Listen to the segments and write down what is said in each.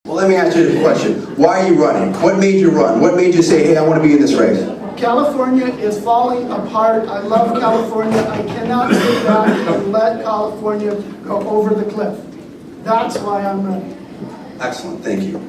Well, let me ask you a question. Why are you running? What made you run? What made you say, hey, I want to be in this race? California is falling apart. I love California. I cannot sit back and let California go over the cliff. That's why I'm running. Excellent. Thank you.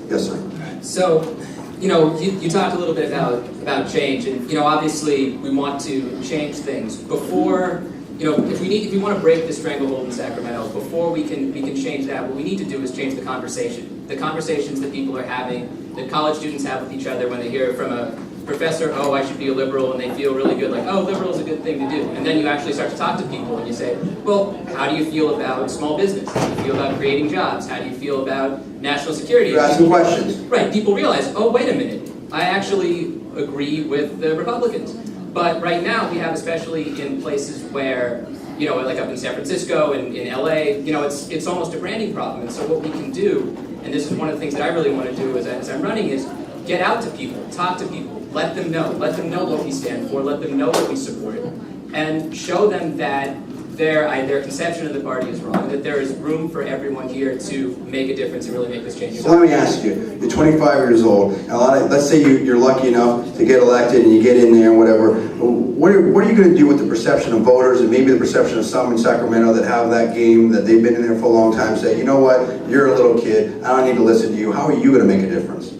Yes, sir. So, you talked a little bit about change, and obviously we want to change things before. If we want to break the stranglehold in Sacramento, before we can change that, what we need to do is change the conversation. The conversations that people are having, that college students have with each other when they hear from a professor, oh, I should be a liberal, and they feel really good, like, oh, liberal is a good thing to do. And then you actually start to talk to people and you say, well, how do you feel about small business? How do you feel about creating jobs? How do you feel about national security? You're asking questions. Right, people realize, oh, wait a minute, I actually agree with the Republicans. But right now, we have, especially in places where, like up in San Francisco and in LA, it's almost a branding problem. And so what we can do, and this is one of the things that I really want to do as I'm running, is get out to people, talk to people, let them know what we stand for, let them know what we support, and show them that their conception of the party is wrong, that there is room for everyone here to make a difference and really make this change. So let me ask you, you're 25 years old, and let's say you're lucky enough to get elected and you get in there and whatever. What are you going to do with the perception of voters and maybe the perception of some in Sacramento that have that game, that they've been in there for a long time, say, you know what, you're a little kid, I don't need to listen to you. How are you going to make a difference?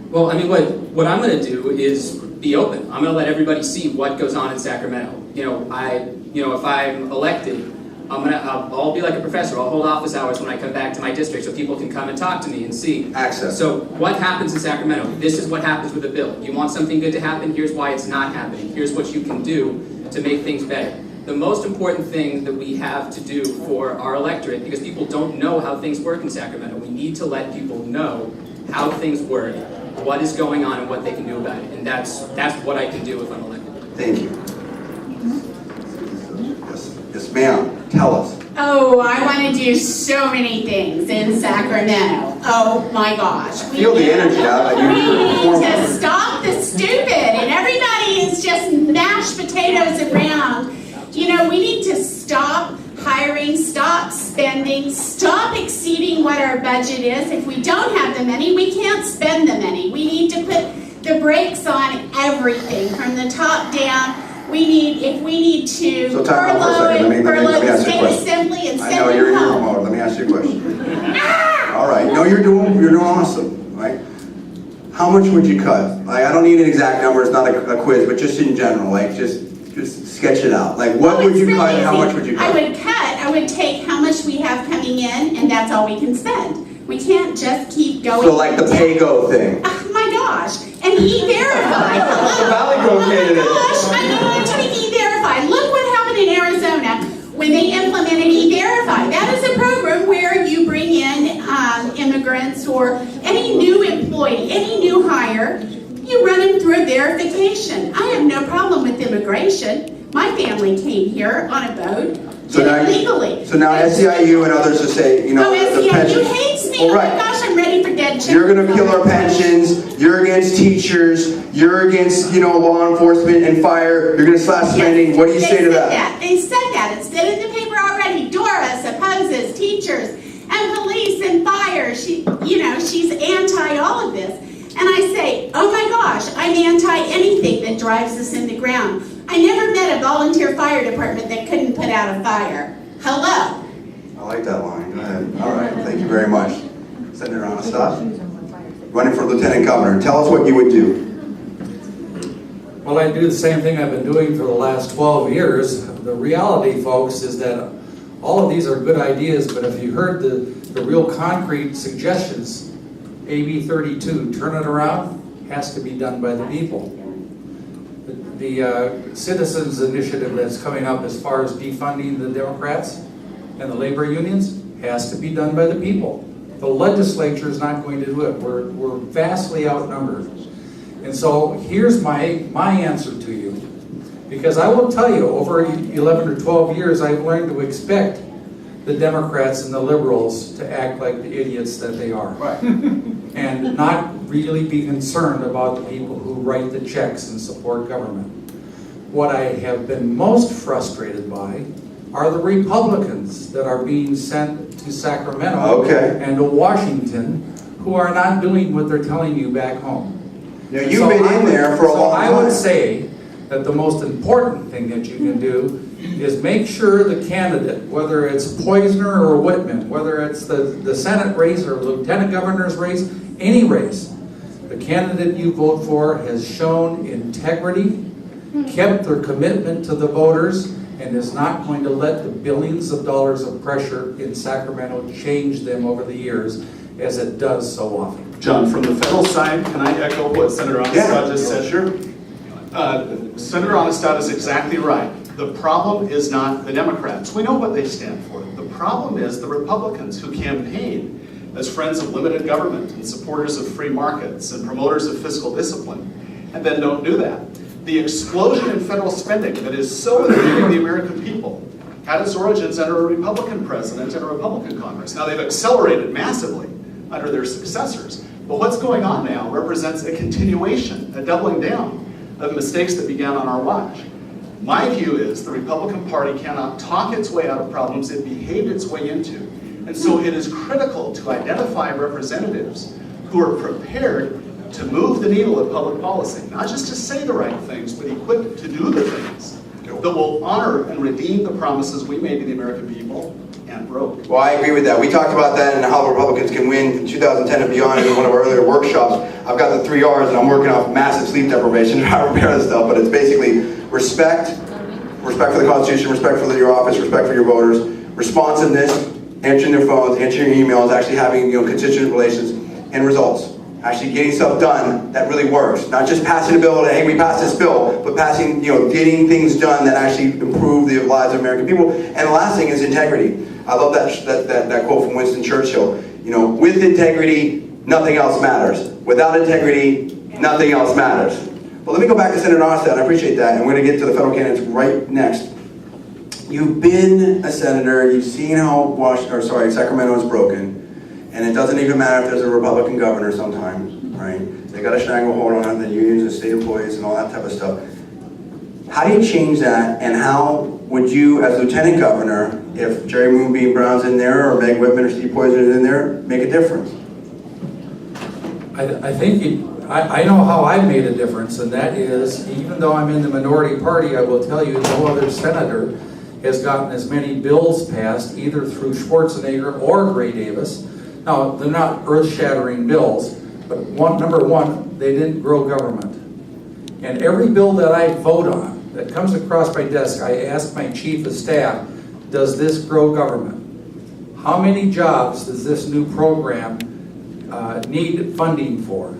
Well, I mean, what I'm going to do is be open. I'm going to let everybody see what goes on in Sacramento. If I'm elected, I'll be like a professor. I'll hold office hours when I come back to my district so people can come and talk to me and see. Access. So what happens in Sacramento? This is what happens with a bill. You want something good to happen? Here's why it's not happening. Here's what you can do to make things better. The most important thing that we have to do for our electorate, because people don't know how things work in Sacramento, we need to let people know how things work, what is going on, and what they can do about it. And that's what I can do if I'm elected. Thank you. Yes, ma'am. Tell us. Oh, I want to do so many things in Sacramento. Oh my gosh. Feel the energy out. We need to stop the stupid, and everybody is just mashed potatoes around. We need to stop hiring, stop spending, stop exceeding what our budget is. If we don't have the money, we can't spend the money. We need to put the brakes on everything from the top down. If we need to So time out for a second. Let me the ask you a state question. assembly and I send know them you're in your home. mode. Let me ask you a question. All right. No, you're doing awesome, right? How much would you cut? I don't need an exact number. It's not a quiz, but just in general, just sketch it out. Like, what would you cut and how much would you cut? I would take how much we have coming in, and that's all we can spend. We can't just keep going. So like the pay-go thing. Oh my gosh, and E-Verify. The Valley Grove candidate. Oh my gosh, I'm going to take E-Verify. Look what happened in Arizona when they implemented E-Verify. That is a program where you bring in immigrants or any new employee, any new hire, you run them through a verification. I have no problem with immigration. My family came here on a boat. Legally. So now SEIU and others will say, the SEIU pensions. hates me. Well, Oh right. my gosh, I'm ready for dead children. You're going to kill our pensions. You're against teachers. You're against, law enforcement and fire. You're going to slash spending. Yes, What do you say to that? They said that. It's been in the paper already. Doris opposes teachers and police and fire. She's anti all of this. And I say, oh my gosh, I'm anti anything that drives us in the ground. I never met a volunteer fire department that couldn't put out a fire. Hello. I like that line. Go ahead. All right. Thank you very much. Senator Anastas, running for Lieutenant Governor. Tell us what you would do. Well, I do the same thing I've been doing for the last 12 years. The reality, folks, is that all of these are good ideas, but if you heard the real concrete suggestions, AB 32, turn it around, has to be done by the people. The citizens initiative that's coming up as far as defunding the Democrats and the labor unions has to be done by the people. The legislature is not going to do it. We're vastly outnumbered. And so here's my answer to you. Because I will tell you, over 11 or 12 years, I've learned to expect the Democrats and the liberals to act like the idiots that they are. Right. And not really be concerned about the people who write the checks and support government. What I have been most frustrated by are the Republicans that are being sent to Sacramento and to Washington, who are not doing what they're telling you back home. Now, you've been in there for a long time. So I would say that the most important thing that you can do is make sure the candidate, whether it's Poizner or Whitman, whether it's the Senate race or Lieutenant Governor's race, any race, the candidate you vote for has shown integrity, kept their commitment to the voters, and is not going to let the billions of dollars of pressure in Sacramento change them over the years, as it does so often. John, from the federal side, can I echo what Senator Onestad just said? Sure. Senator Onestad is exactly right. The problem is not the Democrats. We know what they stand for. The problem is the Republicans who campaign as friends of limited government and supporters of free markets and promoters of fiscal discipline, and then don't do that. The explosion in federal spending that is so affecting the American people had its origins under a Republican president and a Republican Congress. Now they've accelerated massively under their successors, but what's going on now represents a continuation, a doubling down of mistakes that began on our watch. My view is the Republican Party cannot talk its way out of problems it behaved its way into. And so it is critical to identify representatives who are prepared to move the needle of public policy, not just to say the right things, but equipped to do the things that will honor and redeem the promises we made to the American people and broke. Well, I agree with that. We talked about that and how the Republicans can win in 2010 and beyond in one of our earlier workshops. I've got the 3 R's and I'm working off massive sleep deprivation to try to repair this stuff, but it's basically respect for the Constitution, respect for your office, respect for your voters, responsiveness, answering their phones, answering your emails, actually having constituent relations, and results. Actually getting stuff done that really works. Not just passing a bill that, hey, we passed this bill, but passing, getting things done that actually improve the lives of American people. And the last thing is integrity. I love that quote from Winston Churchill. With integrity, nothing else matters. Without integrity, nothing else matters. Well, let me go back to Senator Onestad. I appreciate that, and we're going to get to the federal candidates right next. You've been a senator. You've seen how Sacramento is broken. And it doesn't even matter if there's a Republican governor sometimes, right? They got a stranglehold on the unions and state employees and all that type of stuff. How do you change that, and how would you, as lieutenant governor, if Jerry Moonbeam Brown's in there, or Meg Whitman or Steve Poizner is in there, make a difference? I think I know how I've made a difference, and that is, even though I'm in the minority party, I will tell you no other senator has gotten as many bills passed, either through Schwarzenegger or Gray Davis. Now, they're not earth-shattering bills, but number one, they didn't grow government. And every bill that I vote on, that comes across my desk, I ask my chief of staff, does this grow government? How many jobs does this new program need funding for?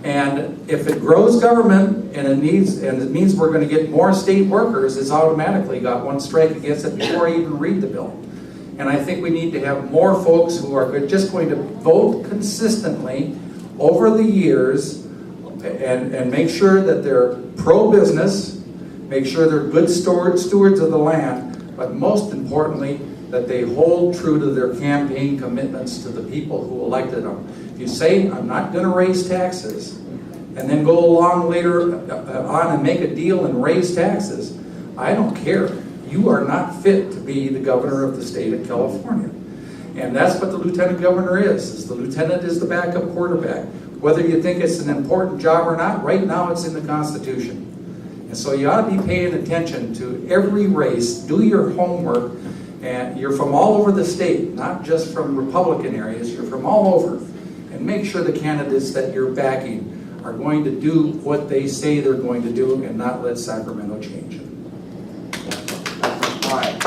And if it grows government and it means we're going to get more state workers, it's automatically got one strike against it before I even read the bill. And I think we need to have more folks who are just going to vote consistently over the years and make sure that they're pro-business, make sure they're good stewards of the land, but most importantly, that they hold true to their campaign commitments to the people who elected them. If you say, I'm not going to raise taxes, and then go along later on and make a deal and raise taxes, I don't care. You are not fit to be the governor of the state of California. And that's what the lieutenant governor is. The lieutenant is the backup quarterback. Whether you think it's an important job or not, right now it's in the Constitution. And so you ought to be paying attention to every race, do your homework, and you're from all over the state, not just from Republican areas, you're from all over. And make sure the candidates that you're backing are going to do what they say they're going to do and not let Sacramento change it. All right.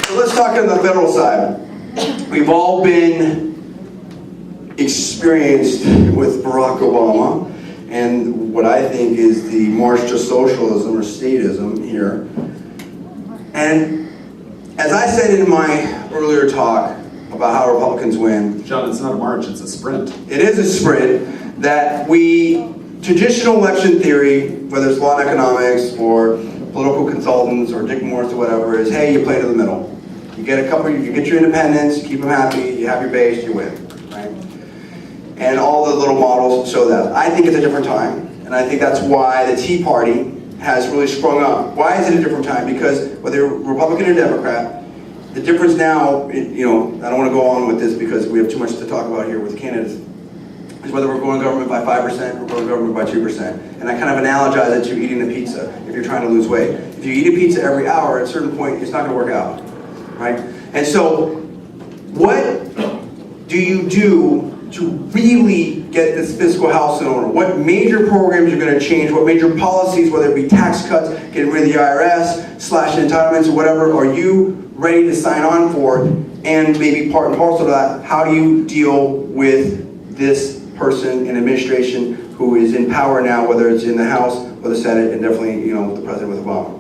So let's talk on the federal side. We've all been experienced with Barack Obama and what I think is the march to socialism or statism here. And as I said in my earlier talk about how Republicans win, John, it's not a march, it's a sprint. it is a sprint that traditional election theory, whether it's law and economics or political consultants or Dick Morris or whatever, is hey, you play to the middle. You get your independents, you keep them happy, you have your base, you win, right? And all the little models show that. I think it's a different time, and I think that's why the Tea Party has really sprung up. Why is it a different time? Because whether you're Republican or Democrat, the difference now, I don't want to go on with this because we have too much to talk about here with candidates. is whether we're growing government by 5% or growing government by 2%. And I kind of analogize it to eating a pizza if you're trying to lose weight. If you eat a pizza every hour, at a certain point, it's not going to work out, right? And so, what do you do to really get this fiscal house in order? What major programs are going to change? What major policies, whether it be tax cuts, getting rid of the IRS, slashing entitlements, or whatever, are you ready to sign on for? And maybe part and parcel of that, how do you deal with this person in administration who is in power now, whether it's in the House or the Senate, and definitely, the President with Obama?